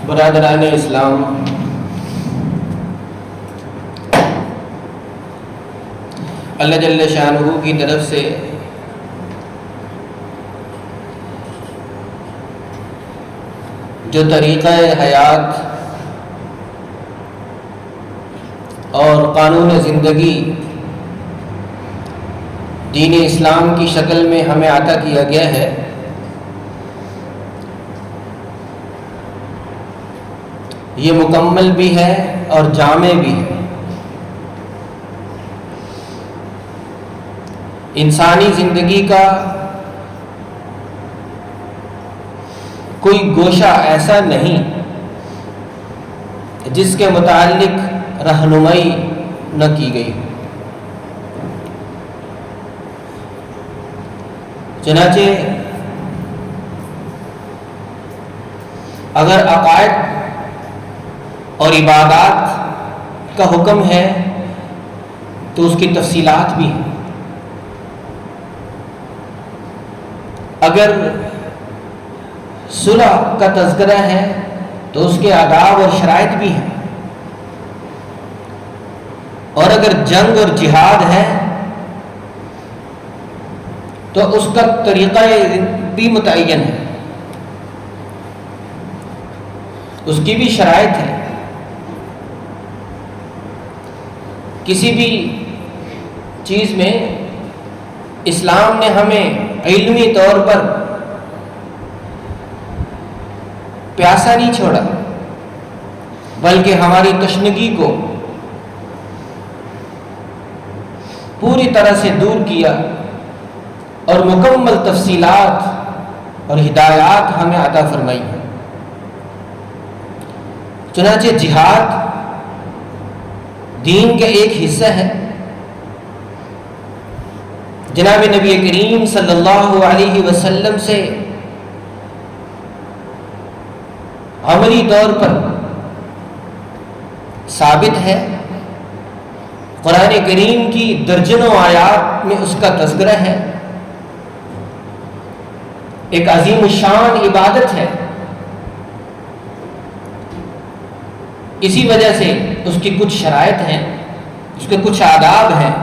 برادران اسلام، اللہ جل شانہ کی طرف سے جو طریقہ حیات اور قانون زندگی دین اسلام کی شکل میں ہمیں عطا کیا گیا ہے، یہ مکمل بھی ہے اور جامع بھی ہے۔ انسانی زندگی کا کوئی گوشہ ایسا نہیں جس کے متعلق رہنمائی نہ کی گئی ہو۔ چنانچہ اگر عقائد اور عبادات کا حکم ہے تو اس کی تفصیلات بھی ہیں، اگر صلح کا تذکرہ ہے تو اس کے آداب اور شرائط بھی ہیں، اور اگر جنگ اور جہاد ہے تو اس کا طریقہ بھی متعین ہے، اس کی بھی شرائط ہے۔ کسی بھی چیز میں اسلام نے ہمیں علمی طور پر پیاسا نہیں چھوڑا، بلکہ ہماری تشنگی کو پوری طرح سے دور کیا اور مکمل تفصیلات اور ہدایات ہمیں عطا فرمائی ہیں۔ چنانچہ جہاد دین کا ایک حصہ ہے۔ جناب نبی کریم صلی اللہ علیہ وسلم سے عملی طور پر ثابت ہے، قرآن کریم کی درجنوں آیات میں اس کا تذکرہ ہے، ایک عظیم الشان عبادت ہے۔ اسی وجہ سے اس کی کچھ شرائط ہیں، اس کے کچھ آداب ہیں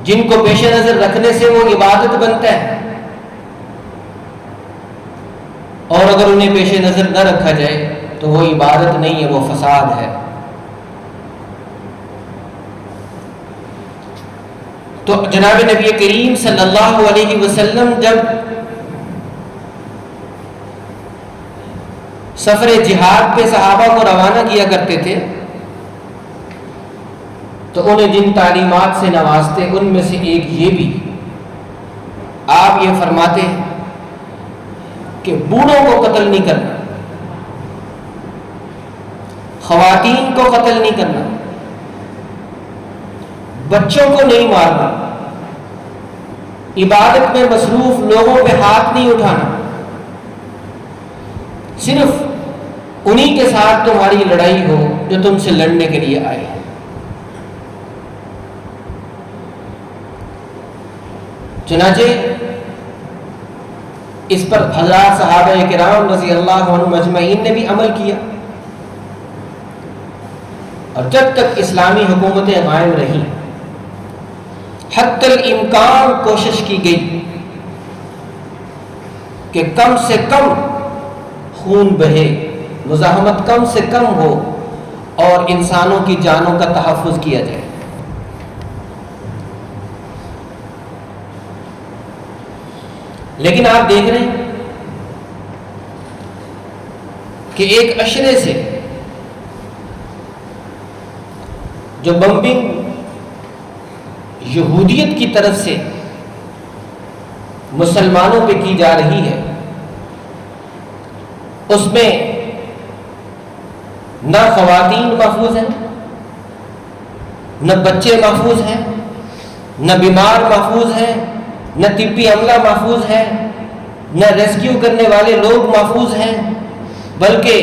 جن کو پیش نظر رکھنے سے وہ عبادت بنتا ہے، اور اگر انہیں پیش نظر نہ رکھا جائے تو وہ عبادت نہیں ہے، وہ فساد ہے۔ تو جناب نبی کریم صلی اللہ علیہ وسلم جب سفر جہاد پہ صحابہ کو روانہ کیا کرتے تھے تو انہیں جن تعلیمات سے نوازتے ان میں سے ایک یہ بھی، آپ یہ فرماتے ہیں کہ بوڑھوں کو قتل نہیں کرنا، خواتین کو قتل نہیں کرنا، بچوں کو نہیں مارنا، عبادت میں مصروف لوگوں پہ ہاتھ نہیں اٹھانا، صرف انہی کے ساتھ تمہاری لڑائی ہو جو تم سے لڑنے کے لیے آئے۔ چنانچہ اس پر حضرات صحابہ کرام رضی اللہ عنہم اجمعین نے بھی عمل کیا، اور جب تک اسلامی حکومتیں قائم رہیں حتی الامکان کوشش کی گئی کہ کم سے کم خون بہے، مزاحمت کم سے کم ہو، اور انسانوں کی جانوں کا تحفظ کیا جائے۔ لیکن آپ دیکھ رہے ہیں کہ ایک عشرے سے جو بمبنگ یہودیت کی طرف سے مسلمانوں پہ کی جا رہی ہے، اس میں نہ خواتین محفوظ ہیں، نہ بچے محفوظ ہیں، نہ بیمار محفوظ ہیں، نہ طبی عملہ محفوظ ہے، نہ ریسکیو کرنے والے لوگ محفوظ ہیں، بلکہ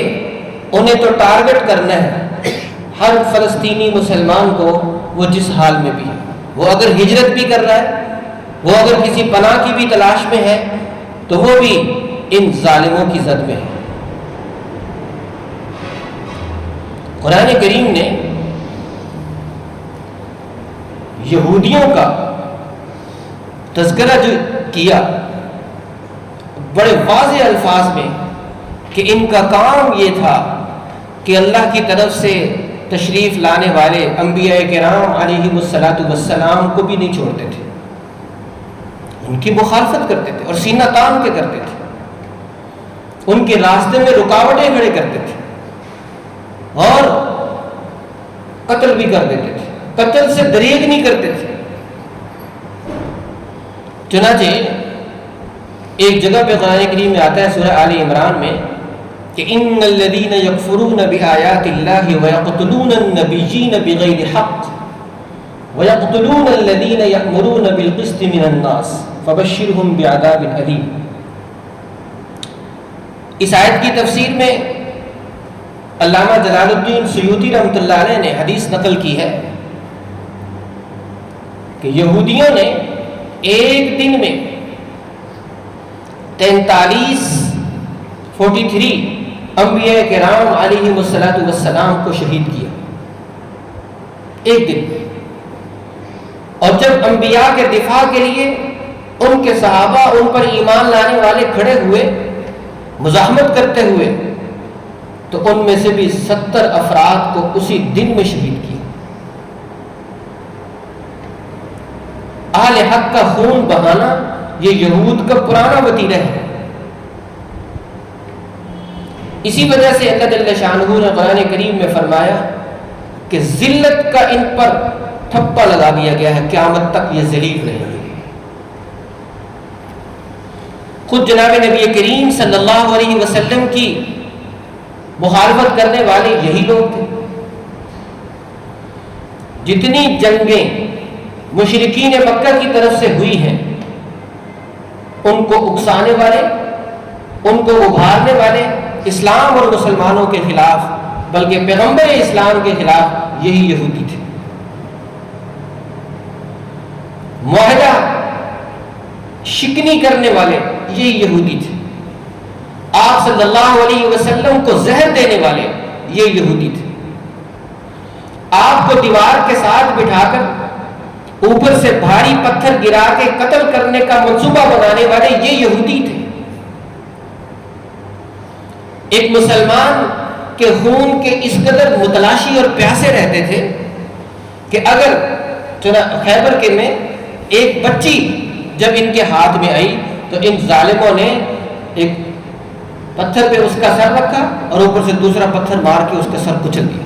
انہیں تو ٹارگٹ کرنا ہے ہر فلسطینی مسلمان کو، وہ جس حال میں بھی ہے، وہ اگر ہجرت بھی کر رہا ہے، وہ اگر کسی پناہ کی بھی تلاش میں ہے، تو وہ بھی ان ظالموں کی زد میں ہے۔ قرآن کریم نے یہودیوں کا تذکرہ جو کیا بڑے واضح الفاظ میں کہ ان کا کام یہ تھا کہ اللہ کی طرف سے تشریف لانے والے انبیاء کرام علیہم الصلاۃ والسلام کو بھی نہیں چھوڑتے تھے، ان کی مخالفت کرتے تھے اور سینہ تان کے کرتے تھے، ان کے راستے میں رکاوٹیں کھڑے کرتے تھے اور قتل بھی کر دیتے تھے، قتل سے دریغ نہیں کرتے تھے۔ چنانچہ ایک جگہ پہ قرآن کریم میں آتا ہے سورہ آل عمران میں کہ ان الذین یکفرون بآیات اللہ ویقتلون النبیین بغیر حق ویقتلون الذین یأمرون بالقسط من الناس فبشرهم بعذاب علیم۔ اس آیت کی تفسیر میں علامہ جلال الدین سیوطی رحمۃ اللہ علیہ نے حدیث نقل کی ہے کہ یہودیوں نے ایک دن میں 43 انبیاء کرام علیہم الصلاۃ والسلام کو شہید کیا ایک دن میں۔ اور جب انبیاء کے دفاع کے لیے ان کے صحابہ ان پر ایمان لانے والے کھڑے ہوئے مزاحمت کرتے ہوئے تو ان میں سے بھی 70 افراد کو اسی دن میں شہید کیا۔ اہل حق کا خون بہانا یہ یہود کا پرانا وتیرہ ہے۔ اسی وجہ سے اللہ جل شانہ نے قرآن کریم میں فرمایا کہ ذلت کا ان پر ٹھپا لگا دیا گیا ہے، قیامت تک یہ ذلیل رہیں گے۔ خود جناب نبی کریم صلی اللہ علیہ وسلم کی مخالفت کرنے والے یہی لوگ تھے۔ جتنی جنگیں مشرکین مکہ کی طرف سے ہوئی ہیں ان کو اکسانے والے، ان کو ابھارنے والے اسلام اور مسلمانوں کے خلاف بلکہ پیغمبر اسلام کے خلاف یہی یہودی تھے۔ معاہدہ شکنی کرنے والے یہی یہودی تھے۔ آپ صلی اللہ علیہ وسلم کو زہر دینے والے یہ یہودی تھے۔ آپ کو دیوار کے ساتھ بٹھا کر اوپر سے بھاری پتھر گرا کے قتل کرنے کا منصوبہ بنانے والے یہ یہودی تھے۔ ایک مسلمان کے خون کے اس قدر متلاشی اور پیاسے رہتے تھے کہ اگر خیبر کے میں ایک بچی جب ان کے ہاتھ میں آئی تو ان ظالموں نے ایک پتھر پہ اس کا سر رکھا اور اوپر سے دوسرا پتھر مار کے اس کا سر کچل دیا۔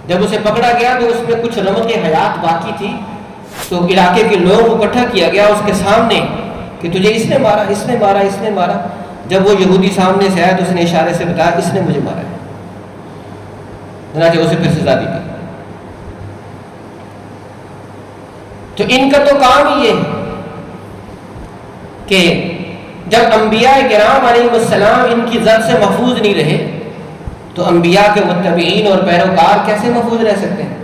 جب اسے پکڑا گیا تو اس میں کچھ رمق حیات باقی تھی تو علاقے کے لوگوں کو اکٹھا کیا گیا اس کے سامنے کہ تجھے اس نے مارا، اس نے مارا، اس نے مارا۔ جب وہ یہودی سامنے سے آیا تو اس نے اشارے سے بتایا اس نے مجھے مارا ہے، چنانچہ اسے پھر سزا دی گئی۔ تو ان کا تو کام یہ ہے کہ جب انبیاء کرام علیہ السلام ان کی زد سے محفوظ نہیں رہے تو انبیاء کے متبعین اور پیروکار کیسے محفوظ رہ سکتے ہیں؟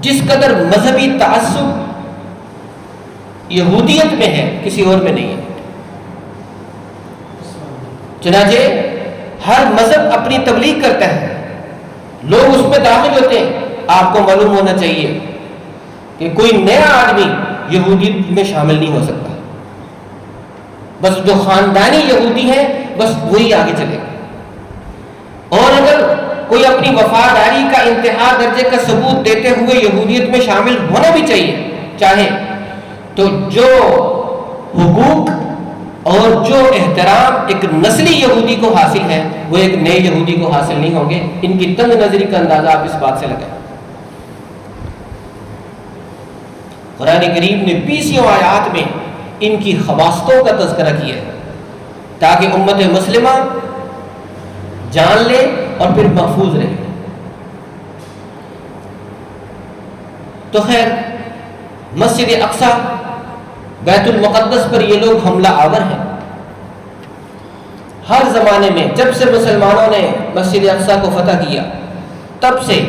جس قدر مذہبی تعصب یہودیت میں ہے کسی اور میں نہیں ہے۔ چنانچہ ہر مذہب اپنی تبلیغ کرتا ہے، لوگ اس میں داخل ہوتے ہیں۔ آپ کو معلوم ہونا چاہیے کہ کوئی نیا آدمی یہودیت میں شامل نہیں ہو سکتا، بس جو خاندانی یہودی ہے بس وہی آگے چلے گا۔ اور اگر کوئی اپنی وفاداری کا انتہا درجے کا ثبوت دیتے ہوئے یہودیت میں شامل ہونا بھی چاہے تو جو حقوق اور جو احترام ایک نسلی یہودی کو حاصل ہے وہ ایک نئے یہودی کو حاصل نہیں ہوں گے۔ ان کی تنگ نظری کا اندازہ آپ اس بات سے لگائیں۔ قرآن کریم نے 20 آیات میں ان کی خواستوں کا تذکرہ کیا ہے تاکہ امت مسلمہ جان لے اور پھر محفوظ رہے۔ تو خیر مسجد اقصی بیت المقدس پر یہ لوگ حملہ آور ہیں۔ ہر زمانے میں جب سے مسلمانوں نے مسجد اقصی کو فتح کیا تب سے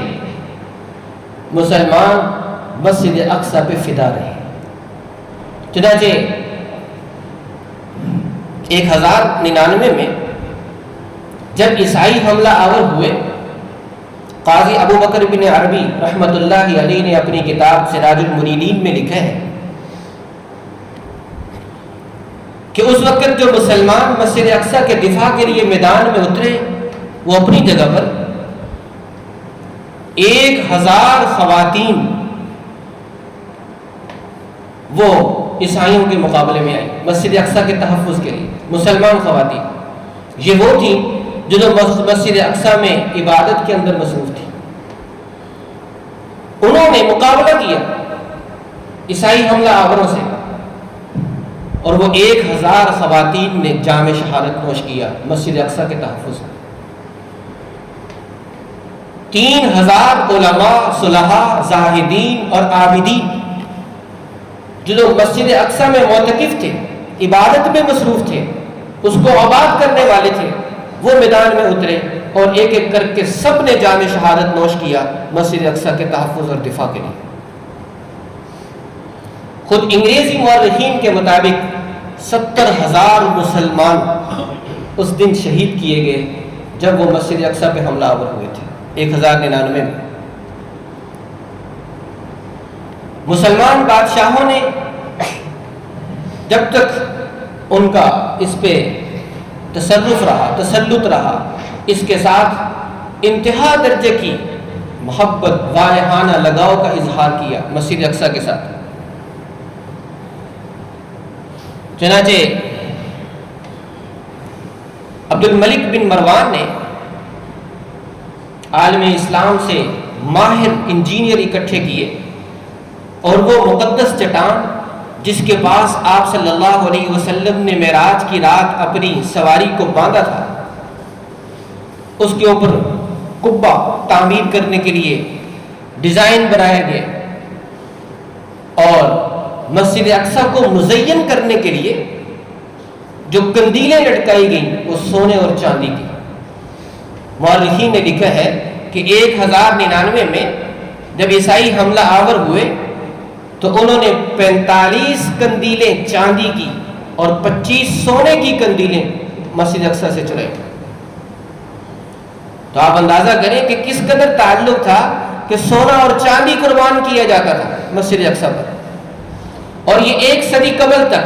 مسلمان مسجد اقصی پہ فدا رہے۔ چنانچہ 1099 میں جب عیسائی حملہ آور ہوئے، قاضی ابو بکر بن عربی رحمۃ اللہ علیہ نے اپنی کتاب سراج المنیرین میں لکھا ہے کہ اس وقت جو مسلمان مسجد اقصی کے دفاع کے لیے میدان میں اترے، وہ اپنی جگہ پر 1000 خواتین وہ عیسائیوں کے مقابلے میں آئی مسجد اقصی کے تحفظ کے لیے، مسلمان خواتین۔ یہ وہ تھیں جو مسجد اقصی میں عبادت کے اندر مصروف تھی۔ انہوں نے مقابلہ کیا عیسائی حملہ آوروں سے، اور وہ 1000 خواتین نے جام شہادت نوش کیا مسجد اقصی کے تحفظ میں۔ 3000 علماء، صلحاء، زاہدین اور عابدین جو لوگ مسجد اقصی میں معتکف تھے، عبادت میں مصروف تھے، اس کو آباد کرنے والے تھے، وہ میدان میں اترے اور ایک ایک کر کے سب نے جام شہادت نوش کیا مسجد اقصی کے تحفظ اور دفاع کے لیے۔ خود انگریزی مورخین کے مطابق 70,000 مسلمان اس دن شہید کیے گئے جب وہ مسجد اقصی پہ حملہ آور ہوئے تھے 1099 میں۔ مسلمان بادشاہوں نے جب تک ان کا اس پہ تصرف رہا، تسلط رہا، اس کے ساتھ انتہا درجے کی محبت، وارحانہ لگاؤ کا اظہار کیا مسجد اقصی کے ساتھ۔ چنانچہ عبد الملک بن مروان نے عالم اسلام سے ماہر انجینئر اکٹھے کیے، اور وہ مقدس چٹان جس کے پاس آپ صلی اللہ علیہ وسلم نے معراج کی رات اپنی سواری کو باندھا تھا، اس کے اوپر قبہ تعمیر کرنے کے لیے ڈیزائن بنایا گیا، اور مسجد اقصی کو مزین کرنے کے لیے جو قندیلیں لٹکائی گئیں وہ سونے اور چاندی کی۔ مورخین نے لکھا ہے کہ 1099 میں جب عیسائی حملہ آور ہوئے تو انہوں نے 45 قندیلیں چاندی کی اور 25 سونے کی قندیلیں مسجد اقصی سے چرائی۔ تو آپ اندازہ کریں کہ کس قدر تعلق تھا کہ سونا اور چاندی قربان کیا جاتا تھا مسجد اقصی پر۔ اور یہ 1 صدی قبل تک،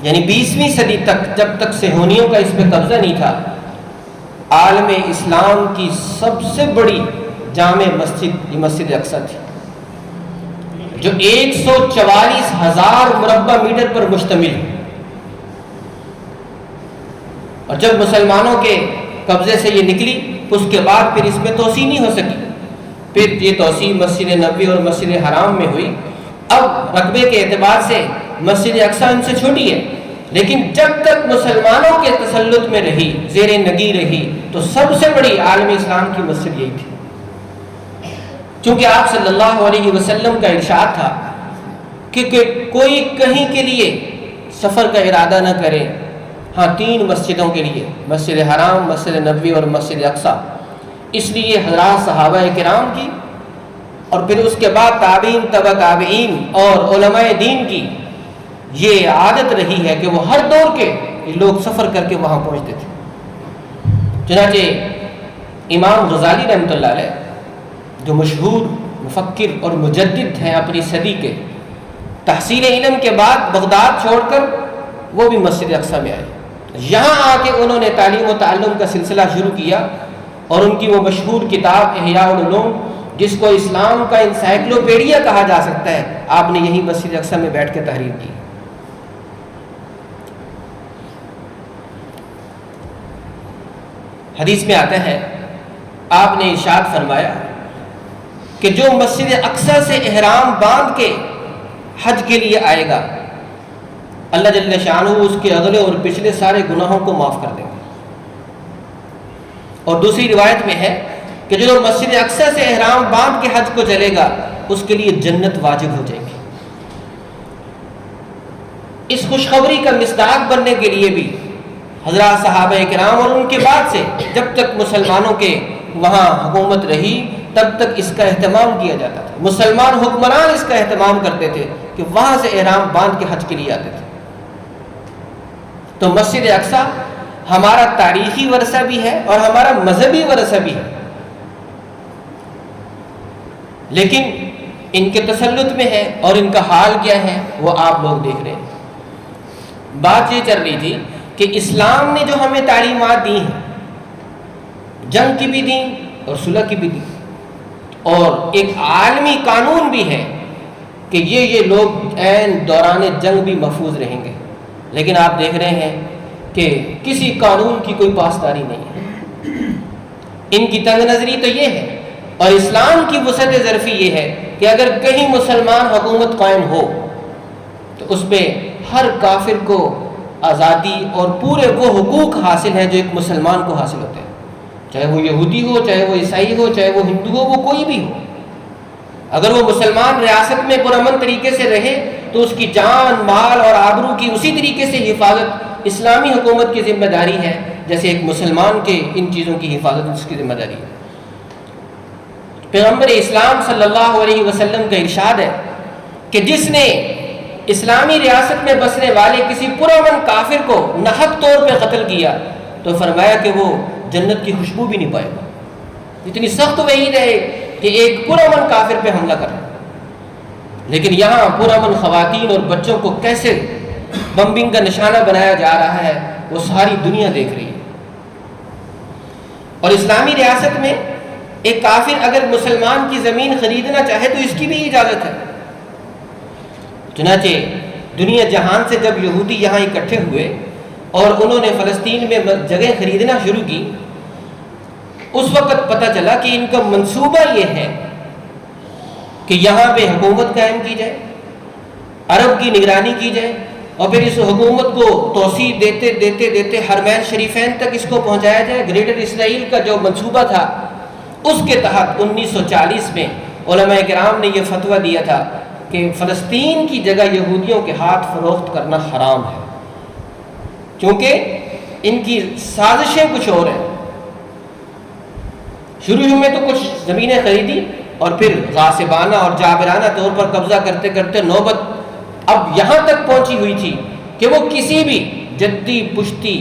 یعنی 20ویں صدی تک، جب تک صہیونیوں کا اس پہ قبضہ نہیں تھا، عالم اسلام کی سب سے بڑی جامع مسجد یہ مسجد اقصی تھی، جو 144,000 مربع میٹر پر مشتمل ہے۔ اور جب مسلمانوں کے قبضے سے یہ نکلی، اس کے بعد پھر اس میں توسیع نہیں ہو سکی، پھر یہ توسیع مسجد نبوی اور مسجد حرام میں ہوئی۔ اب رقبے کے اعتبار سے مسجد اقصی ان سے چھوٹی ہے، لیکن جب تک مسلمانوں کے تسلط میں رہی، زیر نگی رہی، تو سب سے بڑی عالم اسلام کی مسجد یہی تھی۔ چونکہ آپ صلی اللہ علیہ وسلم کا ارشاد تھا کہ کوئی کہیں کے لیے سفر کا ارادہ نہ کرے، ہاں 3 مسجدوں کے لیے، مسجد حرام، مسجد نبوی اور مسجد اقصی۔ اس لیے حضرات صحابہ کرام کی اور پھر اس کے بعد تابعین، تبع تابعین اور علماء دین کی یہ عادت رہی ہے کہ وہ ہر دور کے لوگ سفر کر کے وہاں پہنچتے تھے۔ چنانچہ امام غزالی رحمۃ اللہ علیہ جو مشہور مفکر اور مجدد ہیں اپنی صدی کے، تحصیل علم کے بعد بغداد چھوڑ کر وہ بھی مسجد اقصی میں آئے۔ یہاں آ کے انہوں نے تعلیم و تعلم کا سلسلہ شروع کیا، اور ان کی وہ مشہور کتاب احیاء العلوم، جس کو اسلام کا انسائکلوپیڈیا کہا جا سکتا ہے، آپ نے یہی مسجد اقصی میں بیٹھ کے تحریر کی۔ حدیث میں آتا ہے، آپ نے ارشاد فرمایا کہ جو مسجد اقصی سے احرام باندھ کے حج کے لیے آئے گا، اللہ جل شانہ اس کے اگلے اور پچھلے سارے گناہوں کو معاف کر دیں گے۔ اور دوسری روایت میں ہے کہ جو مسجد اقصی سے احرام باندھ کے حج کو چلے گا، اس کے لیے جنت واجب ہو جائے گی۔ اس خوشخبری کا مصداق بننے کے لیے بھی حضرات صحابہ کرام اور ان کے بعد سے جب تک مسلمانوں کے وہاں حکومت رہی، تب تک اس کا اہتمام کیا جاتا تھا۔ مسلمان حکمران اس کا اہتمام کرتے تھے کہ وہاں سے احرام باندھ کے حج کے لیے آتے تھے۔ تو مسجد اقصی ہمارا تاریخی ورثہ بھی ہے اور ہمارا مذہبی ورثہ بھی ہے، لیکن ان کے تسلط میں ہے، اور ان کا حال کیا ہے وہ آپ لوگ دیکھ رہے ہیں۔ بات یہ چل رہی تھی کہ اسلام نے جو ہمیں تعلیمات دی ہیں، جنگ کی بھی دی اور صلح کی بھی دی، اور ایک عالمی قانون بھی ہے کہ یہ لوگ عین دوران جنگ بھی محفوظ رہیں گے، لیکن آپ دیکھ رہے ہیں کہ کسی قانون کی کوئی پاسداری نہیں ہے۔ ان کی تنگ نظری تو یہ ہے، اور اسلام کی وسعت ظرفی یہ ہے کہ اگر کہیں مسلمان حکومت قائم ہو تو اس پہ ہر کافر کو آزادی اور پورے وہ حقوق حاصل ہیں جو ایک مسلمان کو حاصل ہوتے ہیں، چاہے وہ یہودی ہو، چاہے وہ عیسائی ہو، چاہے وہ ہندو ہو، وہ کوئی بھی ہو۔ اگر وہ مسلمان ریاست میں پرامن طریقے سے رہے تو اس کی جان، مال اور آبرو کی اسی طریقے سے حفاظت اسلامی حکومت کی ذمہ داری ہے جیسے ایک مسلمان کے ان چیزوں کی حفاظت اس کی ذمہ داری ہے۔ پیغمبر اسلام صلی اللہ علیہ وسلم کا ارشاد ہے کہ جس نے اسلامی ریاست میں بسنے والے کسی پرامن کافر کو ناحق طور پہ قتل کیا تو فرمایا کہ وہ جنت کی خوشبو بھی نہیں پائے گا۔ اتنی سخت وعید ہے کہ ایک پرامن کافر پہ حملہ کرنا، لیکن یہاں پرامن خواتین اور بچوں کو کیسے بمبنگ کا نشانہ بنایا جا رہا ہے وہ ساری دنیا دیکھ رہی ہے۔ اور اسلامی ریاست میں ایک کافر اگر مسلمان کی زمین خریدنا چاہے تو اس کی بھی اجازت ہے۔ چنانچہ دنیا جہان سے جب یہودی یہاں اکٹھے ہوئے اور انہوں نے فلسطین میں جگہ خریدنا شروع کی، اس وقت پتہ چلا کہ ان کا منصوبہ یہ ہے کہ یہاں پہ حکومت قائم کی جائے، عرب کی نگرانی کی جائے، اور پھر اس حکومت کو توسیع دیتے دیتے دیتے حرمین شریفین تک اس کو پہنچایا جائے۔ گریٹر اسرائیل کا جو منصوبہ تھا اس کے تحت 1940 میں علماء کرام نے یہ فتویٰ دیا تھا کہ فلسطین کی جگہ یہودیوں کے ہاتھ فروخت کرنا حرام ہے، کیونکہ ان کی سازشیں کچھ اور ہیں۔ شروع میں تو کچھ زمینیں خریدی اور پھر غاصبانہ اور جابرانہ طور پر قبضہ کرتے کرتے نوبت اب یہاں تک پہنچی ہوئی تھی کہ وہ کسی بھی جدی پشتی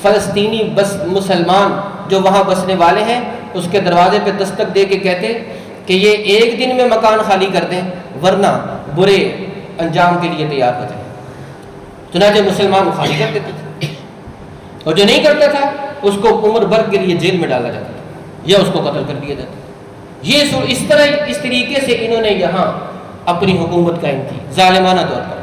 فلسطینی بس مسلمان جو وہاں بسنے والے ہیں اس کے دروازے پہ دستک دے کے کہتے کہ یہ ایک دن میں مکان خالی کر دیں ورنہ برے انجام کے لیے تیار ہو جائیں۔ چنانچہ مسلمان خالی کر دیتے تھے، اور جو نہیں کرتا تھا اس کو عمر بھر کے لیے جیل میں ڈالا جاتا تھا یا اس کو قتل کر دیا جاتا۔ یہ اس طریقے سے انہوں نے یہاں اپنی حکومت قائم کی ظالمانہ طور پر۔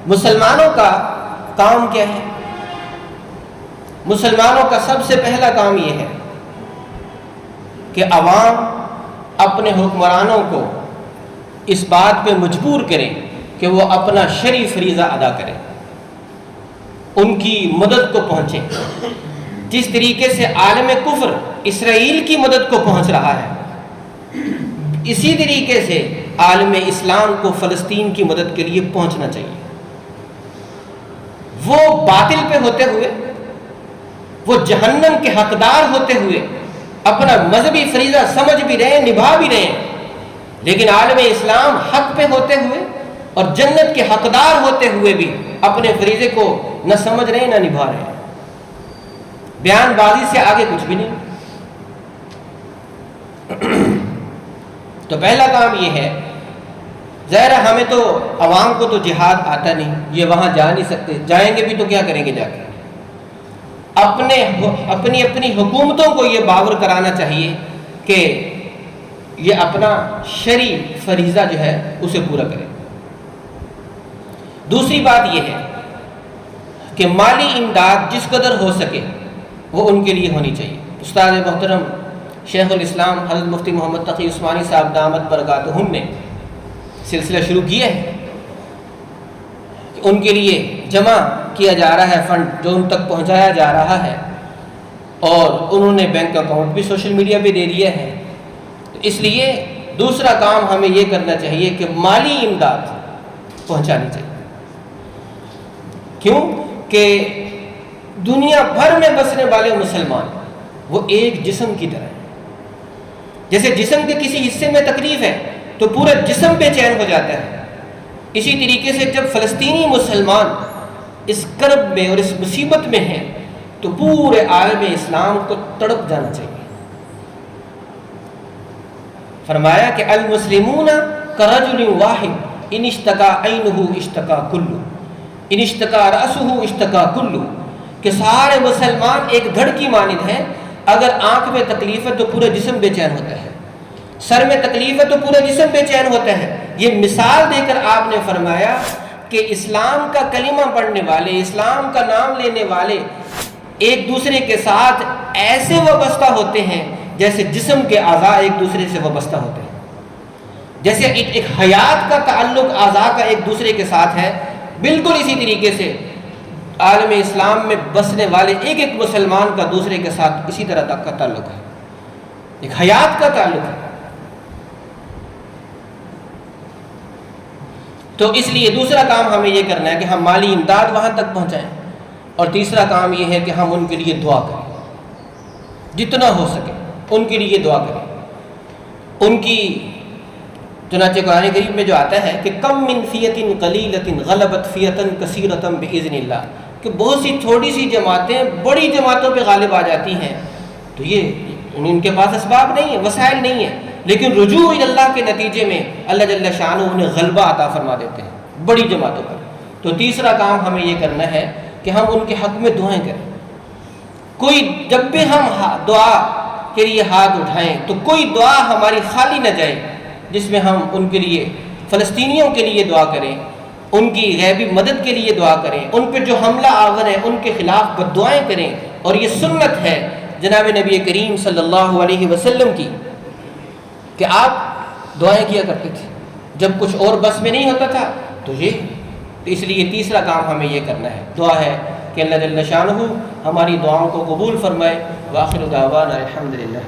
مسلمانوں کا کام کیا ہے؟ مسلمانوں کا سب سے پہلا کام یہ ہے کہ عوام اپنے حکمرانوں کو اس بات پہ مجبور کریں کہ وہ اپنا شرعی فریضہ ادا کریں، ان کی مدد کو پہنچیں۔ جس طریقے سے عالم کفر اسرائیل کی مدد کو پہنچ رہا ہے، اسی طریقے سے عالم اسلام کو فلسطین کی مدد کے لیے پہنچنا چاہیے۔ وہ باطل پہ ہوتے ہوئے، وہ جہنم کے حقدار ہوتے ہوئے اپنا مذہبی فریضہ سمجھ بھی رہے ہیں، نبھا بھی رہے ہیں، لیکن عالم اسلام حق پہ ہوتے ہوئے اور جنت کے حقدار ہوتے ہوئے بھی اپنے فریضے کو نہ سمجھ رہے ہیں نہ نبھا رہے ہیں۔ بیان بازی سے آگے کچھ بھی نہیں۔ تو پہلا کام یہ ہے، ظاہر ہے ہمیں تو عوام کو تو جہاد آتا نہیں، یہ وہاں جا نہیں سکتے، جائیں گے بھی تو کیا کریں گے جا کے؟ اپنی حکومتوں کو یہ باور کرانا چاہیے کہ یہ اپنا شرعی فریضہ جو ہے اسے پورا کرے۔ دوسری بات یہ ہے کہ مالی امداد جس قدر ہو سکے وہ ان کے لیے ہونی چاہیے۔ استاد محترم شیخ الاسلام حضرت مفتی محمد تقی عثمانی صاحب دامت برکاتہم نے سلسلہ شروع کیا ہے کہ ان کے لیے جمع کیا جا رہا ہے فنڈ جو ان تک پہنچایا جا رہا ہے، اور انہوں نے بینک اکاؤنٹ بھی سوشل میڈیا پہ دے دیا ہے۔ تو اس لیے دوسرا کام ہمیں یہ کرنا چاہیے کہ مالی امداد پہنچانی چاہیے۔ کیوں کہ دنیا بھر میں بسنے والے مسلمان وہ ایک جسم کی طرح ہیں۔ جیسے جسم کے کسی حصے میں تکلیف ہے تو پورا جسم بے چین ہو جاتا ہے۔ اسی طریقے سے جب فلسطینی مسلمان اس کرب میں اور اس مصیبت میں ہیں تو پورے عالم اسلام کو تڑپ جانا چاہیے۔ فرمایا کہ المسلمون کرجل واحد ان اشتکا عینہ اشتکا کلو، ان اشتکا رأسہ اشتکا کلو، کہ سارے مسلمان ایک دھڑ کی مانند ہیں، اگر آنکھ میں تکلیف ہے تو پورا جسم بے چین ہوتا ہے، سر میں تکلیف ہے تو پورا جسم بے چین ہوتا ہے۔ یہ مثال دے کر آپ نے فرمایا کہ اسلام کا کلمہ پڑھنے والے، اسلام کا نام لینے والے ایک دوسرے کے ساتھ ایسے وابستہ ہوتے ہیں جیسے جسم کے اعضاء ایک دوسرے سے وابستہ ہوتے ہیں، جیسے ایک حیات کا تعلق اعضاء کا ایک دوسرے کے ساتھ ہے، بالکل اسی طریقے سے عالم اسلام میں بسنے والے ایک ایک مسلمان کا دوسرے کے ساتھ اسی طرح کا تعلق ہے، ایک حیات کا تعلق ہے۔ تو اس لیے دوسرا کام ہمیں یہ کرنا ہے کہ ہم مالی امداد وہاں تک پہنچائیں، اور تیسرا کام یہ ہے کہ ہم ان کے لیے دعا کریں، جتنا ہو سکے ان کے لیے دعا کریں۔ ان کی چنانچہ قرآن کریم میں جو آتا ہے کہ کم من فیۃ قلیلۃ غلبت فیۃ کثیرۃ باذن اللہ، کہ بہت سی چھوٹی سی جماعتیں بڑی جماعتوں پہ غالب آ جاتی ہیں، تو یہ ان کے پاس اسباب نہیں ہیں، وسائل نہیں ہیں، لیکن رجوع الی اللہ کے نتیجے میں اللہ جل شانہ انہیں غلبہ عطا فرما دیتے ہیں بڑی جماعتوں پر۔ تو تیسرا کام ہمیں یہ کرنا ہے کہ ہم ان کے حق میں دعائیں کریں۔ کوئی جب بھی ہم دعا کے لیے ہاتھ اٹھائیں تو کوئی دعا ہماری خالی نہ جائے، جس میں ہم ان کے لیے، فلسطینیوں کے لیے دعا کریں، ان کی غیبی مدد کے لیے دعا کریں، ان پہ جو حملہ آور ہے ان کے خلاف بددعائیں کریں۔ اور یہ سنت ہے جناب نبی کریم صلی اللہ علیہ وسلم کی کہ آپ دعائیں کیا کرتے تھے جب کچھ اور بس میں نہیں ہوتا تھا، تو اس لیے تیسرا کام ہمیں یہ کرنا ہے، دعا ہے کہ اللہ جل شانہ ہماری دعاؤں کو قبول فرمائے۔ وآخر دعوانا الحمدللہ۔